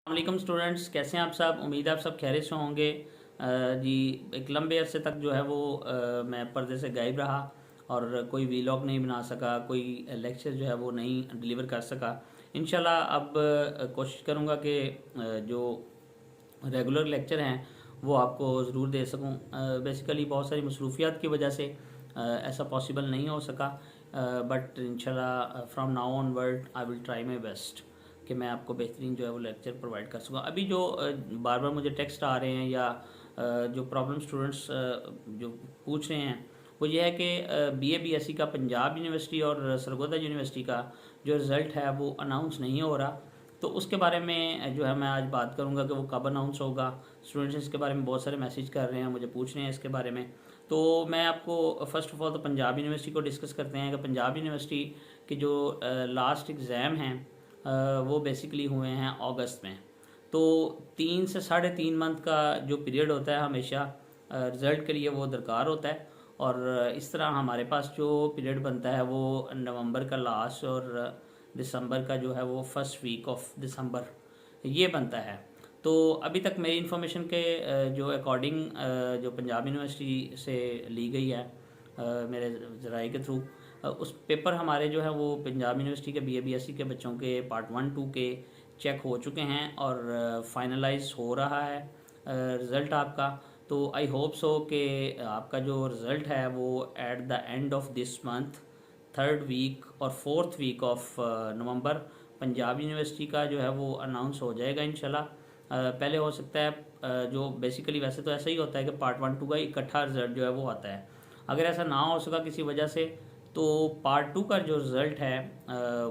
वालेकुम स्टूडेंट्स, कैसे हैं आप सब। उम्मीद है आप सब खैरियत से होंगे। जी, एक लंबे अरसे तक जो है वो मैं पर्दे से गायब रहा और कोई वीलॉग नहीं बना सका, कोई लेक्चर जो है वो नहीं डिलीवर कर सका। इंशाल्लाह अब कोशिश करूँगा कि जो रेगुलर लेक्चर हैं वो आपको ज़रूर दे सकूँ। बेसिकली बहुत सारी मसरूफियात की वजह से ऐसा पॉसिबल नहीं हो सका, बट इंशाल्लाह from now onward I will try my best कि मैं आपको बेहतरीन जो है वो लेक्चर प्रोवाइड कर सकूँ। अभी जो बार बार मुझे टेक्स्ट आ रहे हैं या जो प्रॉब्लम स्टूडेंट्स जो पूछ रहे हैं वो ये है कि BA BSc का पंजाब यूनिवर्सिटी और सरगोदा यूनिवर्सिटी का जो रिज़ल्ट है वो अनाउंस नहीं हो रहा। तो उसके बारे में जो है मैं आज बात करूंगा कि वो कब अनाउंस होगा। स्टूडेंट्स इसके बारे में बहुत सारे मैसेज कर रहे हैं, मुझे पूछ रहे हैं इसके बारे में। तो मैं आपको फर्स्ट ऑफ ऑल तो पंजाब यूनिवर्सिटी को डिस्कस करते हैं कि पंजाब यूनिवर्सिटी के जो लास्ट एग्ज़ाम हैं वो बेसिकली हुए हैं अगस्त में। तो 3 से 3.5 मंथ का जो पीरियड होता है हमेशा रिज़ल्ट के लिए वो दरकार होता है। और इस तरह हमारे पास जो पीरियड बनता है वो नवंबर का लास्ट और दिसंबर का जो है वो फर्स्ट वीक ऑफ दिसंबर ये बनता है। तो अभी तक मेरी इन्फॉर्मेशन के जो अकॉर्डिंग जो पंजाब यूनिवर्सिटी से ली गई है मेरे ज़राए के थ्रू, उस पेपर हमारे जो है वो पंजाब यूनिवर्सिटी के BA BSc के बच्चों के पार्ट 1 2 के चेक हो चुके हैं और फाइनलाइज हो रहा है रिज़ल्ट आपका। तो आई होप सो कि आपका जो रिज़ल्ट है वो at the end of this month 3rd week और 4th week of November Punjab university का जो है वो अनाउंस हो जाएगा इंशाल्लाह। पहले हो सकता है जो बेसिकली वैसे तो ऐसा ही होता है कि पार्ट 1 2 का इकट्ठा रिज़ल्ट जो है वो आता है। अगर ऐसा ना हो सका किसी वजह से तो पार्ट 2 का जो रिज़ल्ट है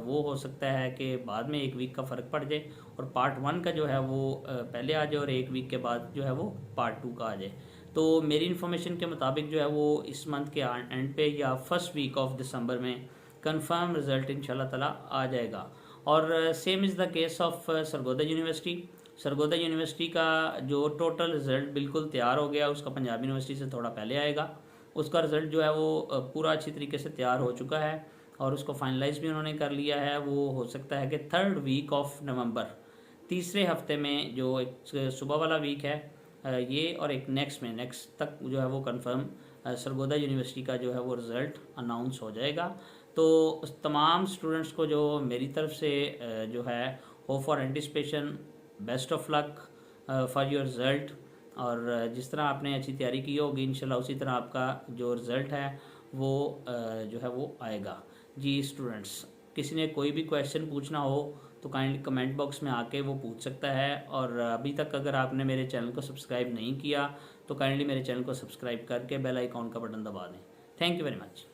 वो हो सकता है कि बाद में 1 वीक का फ़र्क पड़ जाए और पार्ट 1 का जो है वो पहले आ जाए और 1 वीक के बाद जो है वो पार्ट 2 का आ जाए। तो मेरी इन्फॉर्मेशन के मुताबिक जो है वो इस मंथ के एंड पे या फर्स्ट वीक ऑफ दिसंबर में कंफर्म रिज़ल्ट इंशाल्लाह ताला आ जाएगा। और same is the case of Sargodha university. Sargodha university का जो टोटल रिज़ल्ट बिल्कुल तैयार हो गया, उसका पंजाब यूनिवर्सिटी से थोड़ा पहले आएगा। उसका रिज़ल्ट जो है वो पूरा अच्छी तरीके से तैयार हो चुका है और उसको फाइनलाइज भी उन्होंने कर लिया है। वो हो सकता है कि 3rd वीक ऑफ नवंबर, तीसरे हफ्ते में, जो एक सुबह वाला वीक है ये और एक नेक्स्ट तक जो है वो कंफर्म सरगोदा यूनिवर्सिटी का जो है वो रिज़ल्ट अनाउंस हो जाएगा। तो तमाम स्टूडेंट्स को जो मेरी तरफ से जो है hope for anticipation, best of luck for your result. और जिस तरह आपने अच्छी तैयारी की होगी इंशाल्लाह उसी तरह आपका जो रिज़ल्ट है वो जो है वो आएगा। जी स्टूडेंट्स, किसी ने कोई भी क्वेश्चन पूछना हो तो काइंडली कमेंट बॉक्स में आके वो पूछ सकता है। और अभी तक अगर आपने मेरे चैनल को सब्सक्राइब नहीं किया तो काइंडली मेरे चैनल को सब्सक्राइब करके बेल आइकॉन का बटन दबा दें। Thank you very much.